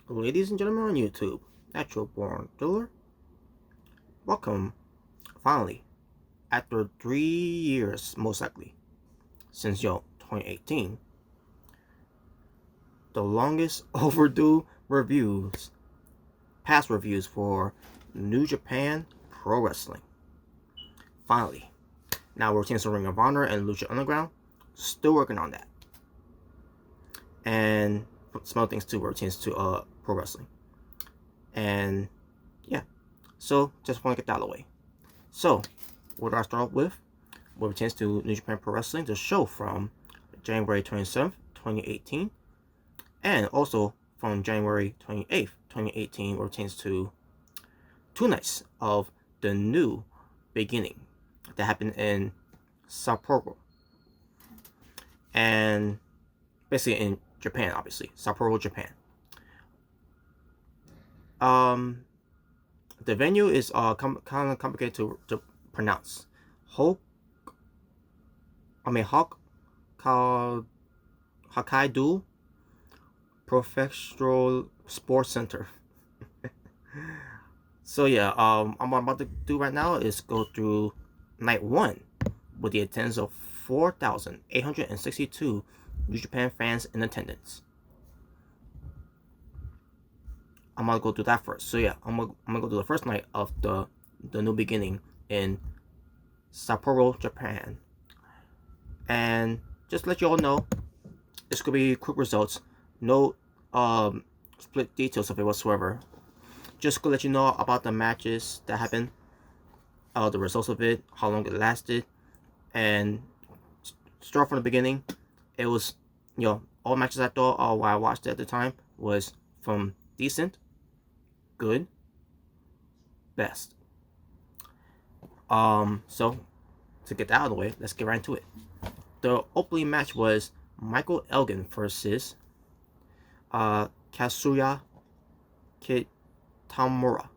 Ladies and gentlemen on YouTube, Natural Born Driller, welcome, finally, after 3 years, most likely, since 2018, the longest overdue past reviews for New Japan Pro Wrestling. Finally, now we're to Ring of Honor and Lucha Underground, still working on that. And some other things too, we're to Pro Wrestling. And yeah, so just want to get that out of the way. So, what do I start with? What pertains to New Japan Pro Wrestling, the show from January 27th, 2018, and also from January 28th, 2018, what pertains to 2 nights of the new beginning that happened in Sapporo. And basically in Japan, obviously. Sapporo, Japan. The venue is kind of complicated to pronounce. Hokkaido Professional Sports Center. So yeah, what I'm about to do right now is go through night 1 with the attendance of 4,862 New Japan fans in attendance. I'm gonna go through that first. So yeah, I'm gonna go through the first night of the new beginning in Sapporo, Japan. And just to let you all know, this could be quick results, no split details of it whatsoever. Just to let you know about the matches that happened, the results of it, how long it lasted, and start from the beginning. It was, all matches I thought while I watched it at the time was from decent, good, best. So to get that out of the way, let's get right into it. The opening match was Michael Elgin versus Kazuya Kitamura,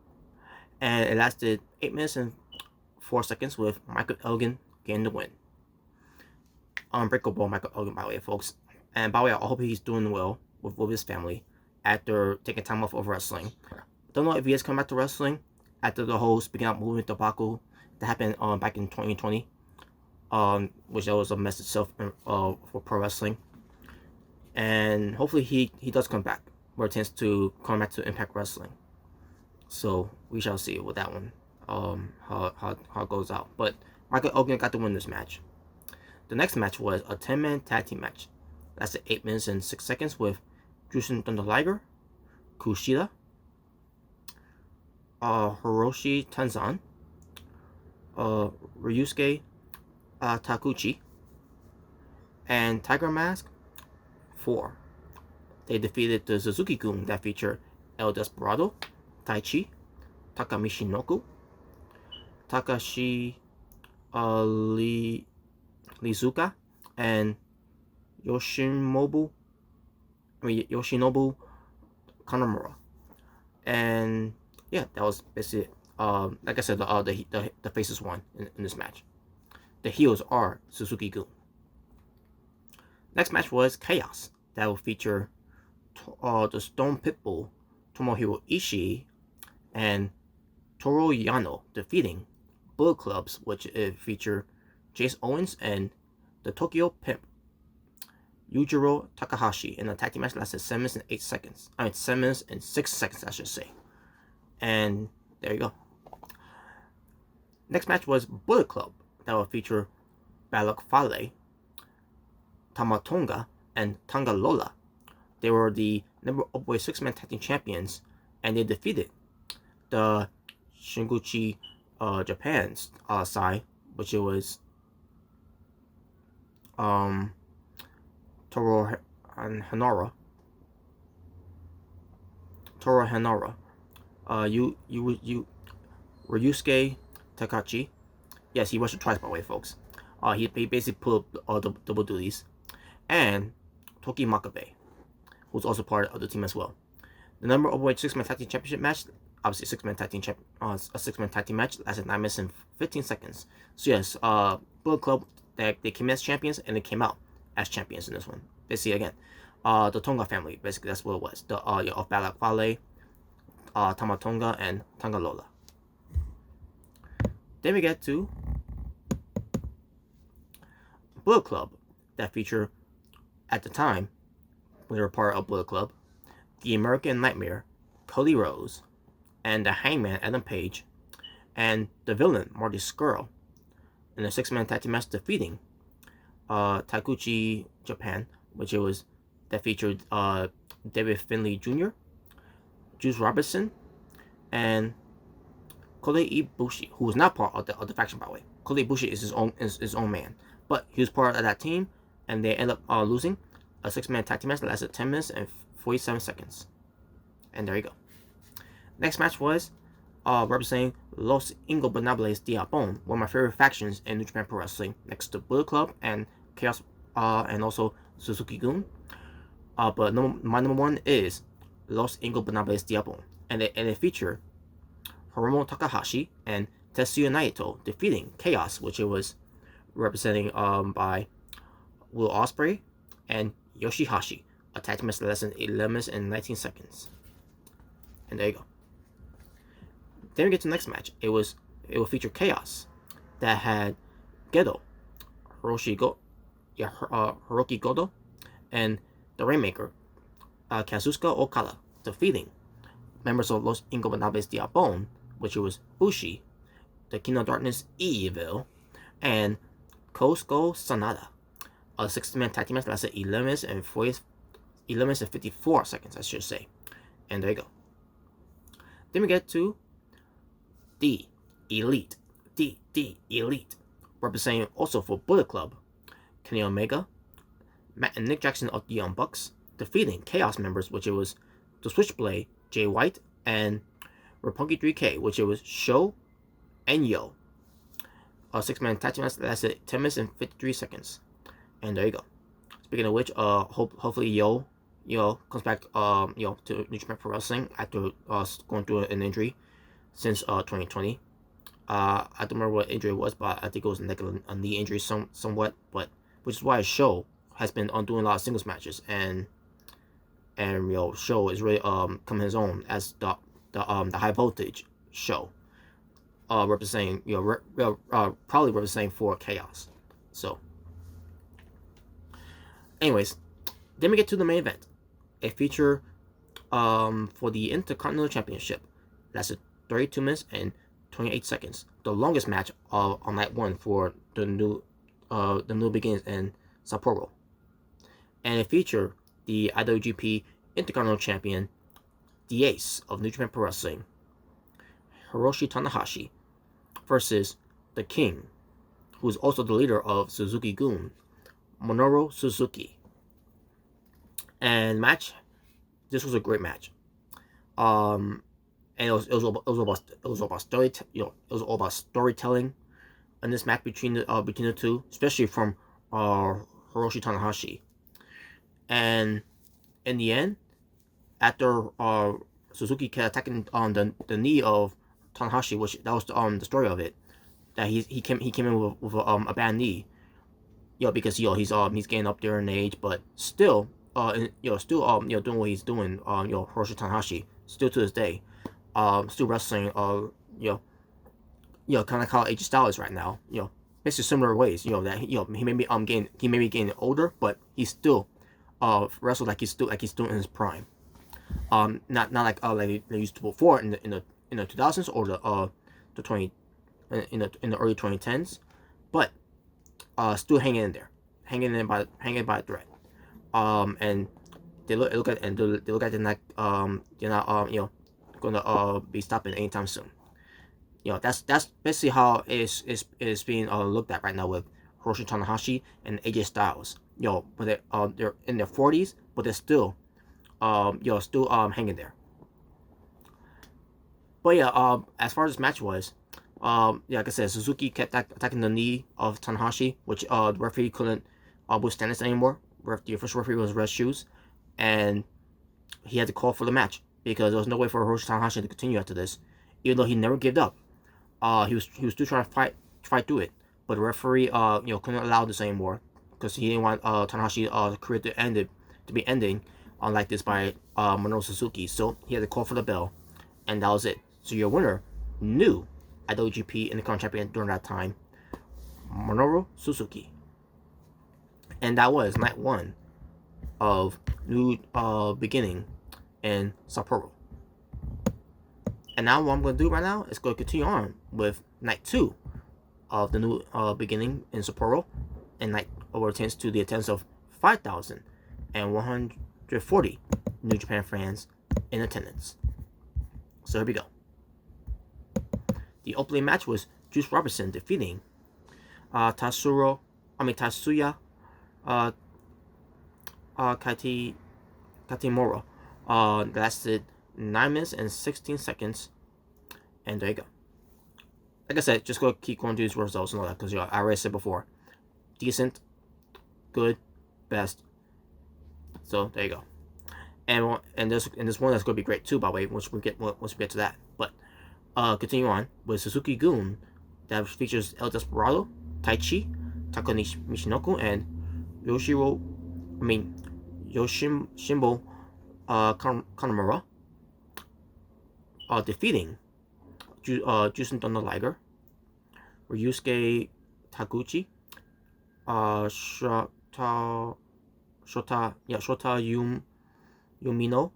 and it lasted 8 minutes and 4 seconds with Michael Elgin getting the win. Unbreakable Michael Elgin, by the way, folks. And by the way, I hope he's doing well with his family after taking time off of wrestling. Don't know if he has come back to wrestling after the whole speaking out movement debacle that happened back in 2020, which that was a mess itself for pro wrestling. And hopefully he does come back, where it tends to come back to Impact Wrestling. So we shall see with that one, how it goes out. But Michael Elgin got to win this match. The next match was a 10-man tag team match. Lasted 8 minutes and 6 seconds with Jushin Thunder Liger, Kushida, Hiroshi Tenzan, Ryusuke Takuchi, and Tiger Mask 4. They defeated the Suzuki-gun that featured El Desperado, Taichi, Taka Michinoku, Takashi Lizuka, and Yoshinobu Kanamura. And yeah, that was basically like I said, the faces won in this match. The heels are Suzuki-gun. Next match was Chaos. That will feature the Stone Pitbull, Tomohiro Ishii, and Toru Yano defeating Bullet Clubs, which feature Jace Owens and the Tokyo Pimp, Yujiro Takahashi, in a tag team match lasted 7 minutes and 8 seconds. 7 minutes and 6 seconds, I should say. And there you go. Next match was Bullet Club. That will feature Balak Fale, Tamatonga, and Tangalola. They were the number Oboe 6-man tag team champions, and they defeated the Shinguchi Japan's side, which it was Toru Hanara, Ryusuke Takachi. Yes, he wrestled twice, by the way, folks. He basically pulled up the double duties, and Toki Makabe, who's also part of the team as well. The number of 6-man tag team championship match, obviously a 6-man tag team match, lasted 9 minutes and 15 seconds. So yes, Bullet Club, they came as champions and they came out as champions in this one. Basically, again, the Tonga family. Basically, that's what it was. The of Balak Tamatonga, and Tangalola. Then we get to Bullet Club, that feature at the time when they were part of Bullet Club, the American Nightmare, Cody Rhodes, and the Hangman Adam Page, and the villain Marty Scurll, in a 6-man tag team match defeating Taguchi Japan, which it was that featured David Finlay Jr., Juice Robinson, and Kota Ibushi, who was not part of the faction, by the way. Kota Ibushi is his own man, but he was part of that team, and they ended up losing a 6-man tag team match that lasted 10 minutes and 47 seconds. And there you go. Next match was representing Los Ingobernables de Japón, one of my favorite factions in New Japan Pro Wrestling, next to Bullet Club and Chaos, and also Suzuki-gun. But my number one is Los Ingobernables de Japón, and they feature Hiromu Takahashi and Tetsuya Naito defeating Chaos, which it was representing by Will Ospreay and Yoshihashi. A tag team match less than 11 minutes and 19 seconds. And there you go. Then we get to the next match. It will feature Chaos that had Gedo, Hiroki Goto, and the Rainmaker, Kazuchika Okada, defeating members of Los Ingobernables de Japón, which was Bushi, the King of Darkness Evil, and Kosuke Sanada. A 6-man tag team match lasted 11 minutes and 54 seconds, I should say. And there you go. Then we get to the Elite, representing also for Bullet Club, Kenny Omega, Matt and Nick Jackson of the Young Bucks, defeating Chaos members, which it was the Switchblade, Jay White, and Roppongi 3K, which it was Sho and Yo. A 6-man tag team match lasted 10 minutes and 53 seconds. And there you go. Speaking of which, hopefully Yo comes back to New Japan Pro Wrestling after going through an injury since 2020. I don't remember what injury it was, but I think it was like a knee injury somewhat. But which is why Sho has been doing a lot of singles matches, and Sho is really coming his own as the high voltage Sho, representing probably representing for Chaos. So, anyways, then we get to the main event. A feature for the Intercontinental Championship lasted 32 minutes and 28 seconds. The longest match on night one for the new beginnings in Sapporo. And it featured the IWGP Intercontinental Champion, the ace of New Japan Pro Wrestling, Hiroshi Tanahashi, versus the King, who is also the leader of Suzuki-gun, Minoru Suzuki. And this was a great match. And it was all about storytelling in this match between the two, especially from Hiroshi Tanahashi. And in the end, after Suzuki kept attacking on the knee of Tanahashi, which that was the story of it, that he came in with a bad knee, because he's getting up there in age, but still doing what he's doing, Hiroshi Tanahashi, still to this day, still wrestling, kind of like how AJ Styles is right now, basically similar ways, that he may be getting older, but he's still wrestled like he's still in his prime, not like they used to before in the 2000s or the 20 in the early 2010s, but still hanging by a thread. And they look at it like they're not gonna be stopping anytime soon. That's basically how it is being looked at right now with Hiroshi Tanahashi and AJ Styles. But they're in their 40s, but they're still hanging there. But as far as this match was, like I said, Suzuki kept attacking the knee of Tanahashi, which the referee couldn't withstand this anymore. The official referee was Red Shoes, and he had to call for the match because there was no way for Hiroshi Tanahashi to continue after this, even though he never gave up. He was still trying to fight through it, but the referee couldn't allow this anymore because he didn't want Tanahashi's career to end to be ending like this by Minoru Suzuki. So he had to call for the bell, and that was it. So your winner, new IWGP Intercontinental Champion during that time, Minoru Suzuki. And that was night 1 of New Beginning in Sapporo. And now what I'm going to do right now is go continue on with night 2 of the New Beginning in Sapporo, and night overturns to the attendance of 5,140 New Japan fans in attendance. So here we go. The opening match was Juice Robinson defeating Tatsuya Katimura. Lasted 9 minutes and 16 seconds, and there you go. Like I said, just go keep going through these results and all that, because I already said before, decent, good, best. So there you go. And this one that's going to be great too, by the way, once we get to that. But continue on with Suzuki-gun, that features El Desperado, Taichi, Taka Michinoku, and Yoshimbo Kanamura, defeating Jusen Thunder Liger, Ryusuke Taguchi, Shota Yumino,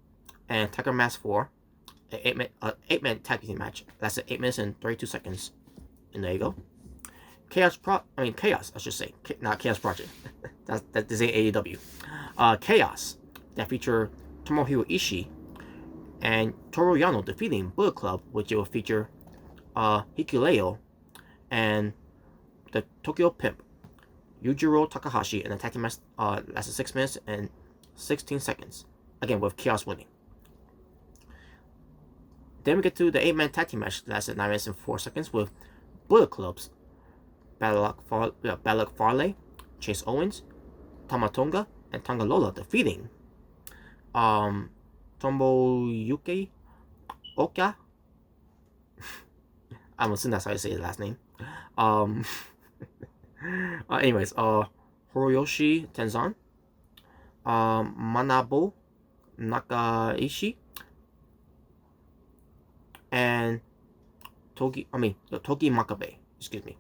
and Tiger Mask 4, an 8-man tag team match. Lasted 8 minutes and 32 seconds. And there you go. Chaos, I should say. Not Chaos Project. This ain't AEW. Chaos, that feature Tomohiro Ishii and Toru Yano defeating Bullet Club, which will feature Hikuleo and the Tokyo Pimp, Yujiro Takahashi, and the tag team match lasted 6 minutes and 16 seconds. Again, with Chaos winning. Then we get to the 8-man tag team match that lasted 9 minutes and 4 seconds with Bullet Club's Balak Farley, Chase Owens, Tamatonga, and Tangalola defeating Tomoyuki Oka. I'm assuming that's how you say his last name. Anyways, Horoyoshi Tenzan, Manabo Nakaishi, and Togi Makabe. Excuse me.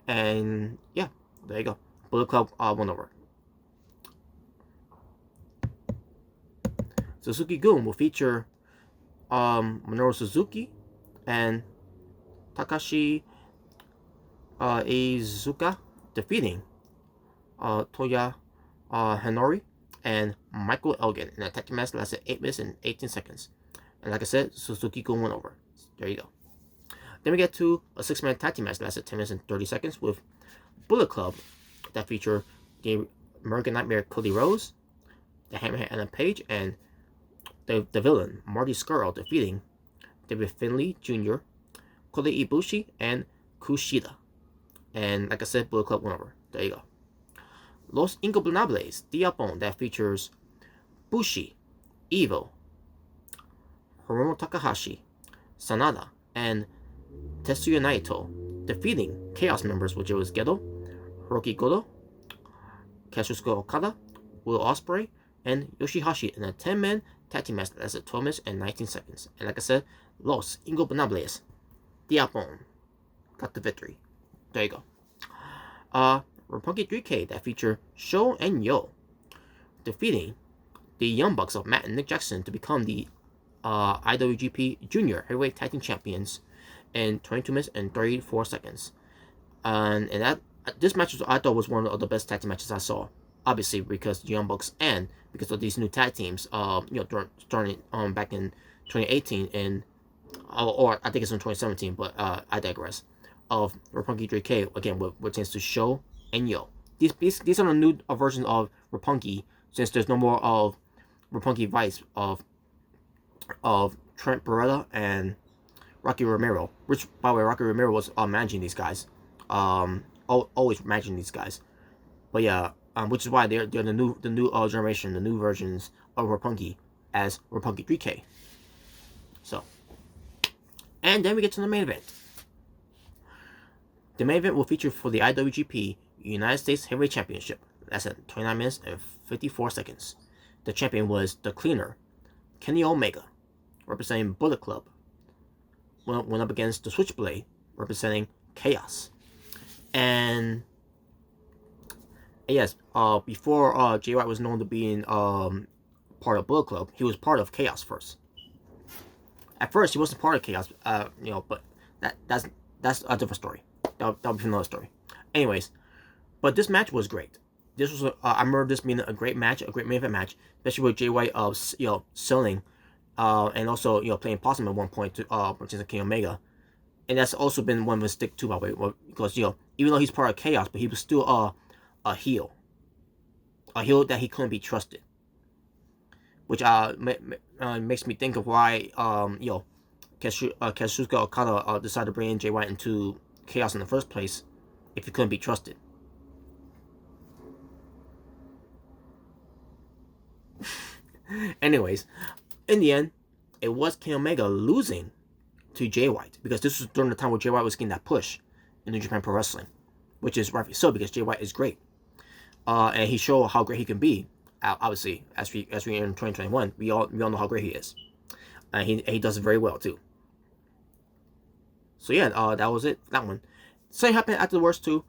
And yeah, there you go. Bullet Club won over. Suzuki-gun will feature Minoru Suzuki and Takashi Iizuka defeating Toya Henori and Michael Elgin in a tag team match that lasted 8 minutes and 18 seconds. And like I said, Suzuki-gun went over. There you go. Then we get to a 6-man tag team match that lasted 10 minutes and 30 seconds with Bullet Club that feature the American Nightmare Cody Rhodes, the Hammerhead Adam Page, and the villain Marty Scurll defeating David Finlay Jr., Kota Ibushi, and Kushida. And like I said, Bullet Club went over. There you go. Los Ingobernables Diabon that features Bushi, Evo, Hiromu Takahashi, Sanada, and Tetsuya Naito defeating Chaos members, which was Gedo, Hiroki Goto, Kazuchika Okada, Will Ospreay, and Yoshihashi in a 10-man tag team match that lasted 12 minutes and 19 seconds. And like I said, Los Ingobernables Diabon got the victory. There you go. Roppongi 3K that feature Sho and Yo defeating the Young Bucks of Matt and Nick Jackson to become the IWGP Junior Heavyweight Tag Team Champions in 22 minutes and 34 seconds. And that this match I thought was one of the best tag team matches I saw. Obviously, because the Young Bucks and because of these new tag teams, starting back in 2018 and or I think it's in 2017, but I digress. Of Roppongi 3K again with chance to Sho and Yo. These are the new versions of Roppongi, since there's no more of Roppongi Vice of Trent Beretta and Rocky Romero, which by the way Rocky Romero was managing these guys, always managing these guys. But yeah, which is why they're the new generation, the new versions of Roppongi as Roppongi 3K. So, and then we get to the main event. The main event will feature for the IWGP United States Heavyweight Championship. That's at 29 minutes and 54 seconds. the champion was the Cleaner, Kenny Omega, representing Bullet Club. Went up against the Switchblade, representing Chaos. And yes, before Jay White was known to being part of Bullet Club, he was part of Chaos first. At first, he wasn't part of Chaos, but that's a different story. That'll be another story. Anyways, but this match was great. This was I remember this being a great match, a great main event match, especially with Jay White selling, and also playing possum at one point to versus King Omega, and that's also been one of his stick too, by the way, because even though he's part of Chaos, but he was still a heel that he couldn't be trusted, which makes me think of why Kazuchika Okada decided to bring in Jay White into Chaos in the first place if he couldn't be trusted. Anyways, in the end, it was Kenny Omega losing to Jay White, because this was during the time where Jay White was getting that push in New Japan Pro Wrestling, which is rightfully so, because Jay White is great, and he showed how great he can be. Obviously, as we in 2021, we all know how great he is, and he does it very well too. So yeah, that was it. That one. Same happened afterwards too,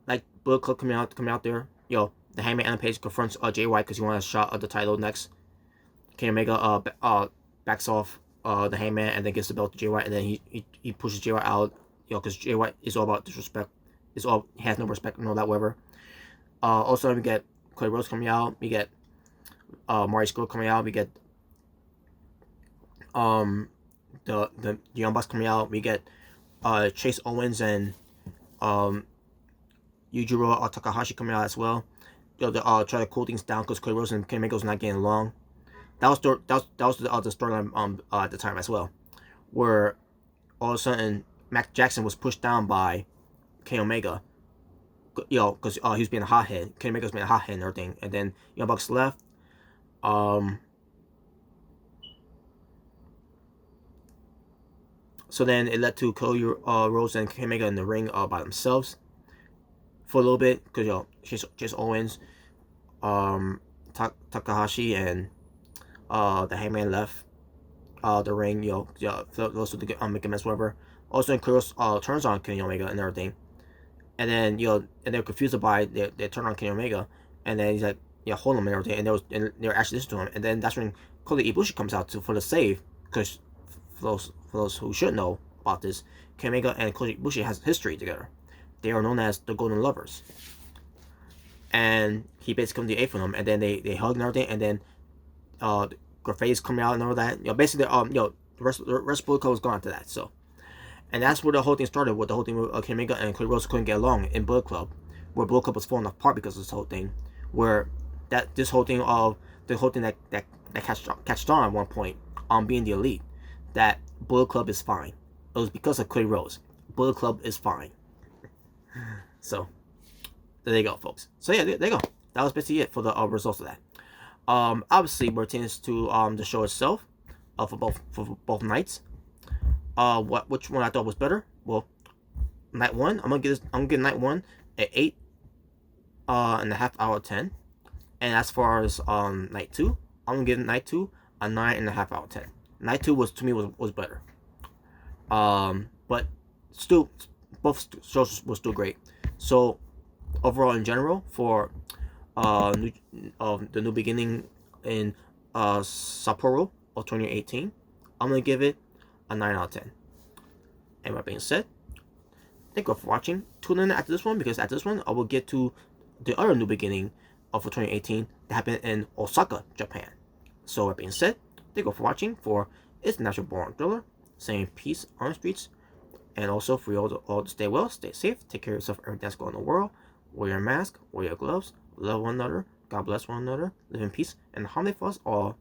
like Bullet Club coming out there. The Hangman Adam Page confronts Jay White because he wants a shot at the title next. Kenny Omega backs off the Hangman and then gives the belt to Jay White, and then he pushes Jay White out, because Jay White is all about disrespect. He has no respect and all that, whatever. Also, we get Cody Rhodes coming out. We get Marty Scurll coming out. We get the Young Bucks coming out. We get Chase Owens and Yujiro Takahashi coming out as well. Try to cool things down because Cody Rhodes and Kenny Omega was not getting along. That was the storyline at the time as well, where all of a sudden Mac Jackson was pushed down by Kenny Omega, because he was being a hothead. Kenny Omega was being a hothead and everything, and then Young Bucks left. So then it led to Cody Rhodes and Kenny Omega in the ring by themselves for a little bit, because Chase Owens, Takahashi, and the Hangman left the ring, also to make a mess, whatever. Also, Cody turns on Kenny Omega and everything, and then and they're confused by it. They turn on Kenny Omega, and then he's like, hold him and everything, and they're actually listening to him, and then that's when Kota Ibushi comes out for the save, because for those who should know about this, Kenny Omega and Kota Ibushi has history together. They are known as the Golden Lovers, and he basically comes to aid for them, and then they hug and everything, and then graffiti's coming out and all that. Basically, the rest of Bullet Club was gone after that. So, and that's where the whole thing started. With the whole thing with Kenny Omega and Cody Rhodes couldn't get along in Bullet Club, where Bullet Club was falling apart because of this whole thing. Where that catched on at one point on being the Elite, that Bullet Club is fine. It was because of Cody Rhodes. Bullet Club is fine. So there you go, folks. So yeah, there you go. That was basically it for the results of that. Obviously, we're taking this to the show itself, for both nights. Which one I thought was better? Well, night one, I'm gonna give night one an 8.5 out of 10, and as far as night two, I'm gonna give night two a 9.5 out of 10. Night two was better. But still, both shows were still great. So overall, in general, for the new beginning in Sapporo of 2018, I'm gonna give it a 9 out of 10. And that being said, thank you for watching. Tune in after this one, because after this one I will get to the other new beginning of 2018 that happened in Osaka, Japan. So that being said, thank you for watching for It's Natural Born Thriller, saying peace on the streets, and also for you all to stay well, stay safe, take care of yourself, everything that's going on in the world. Wear your mask, wear your gloves, love one another, God bless one another, live in peace, and harmony for us all.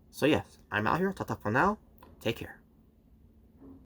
So yes, I'm out here. Ta-ta for now. Take care.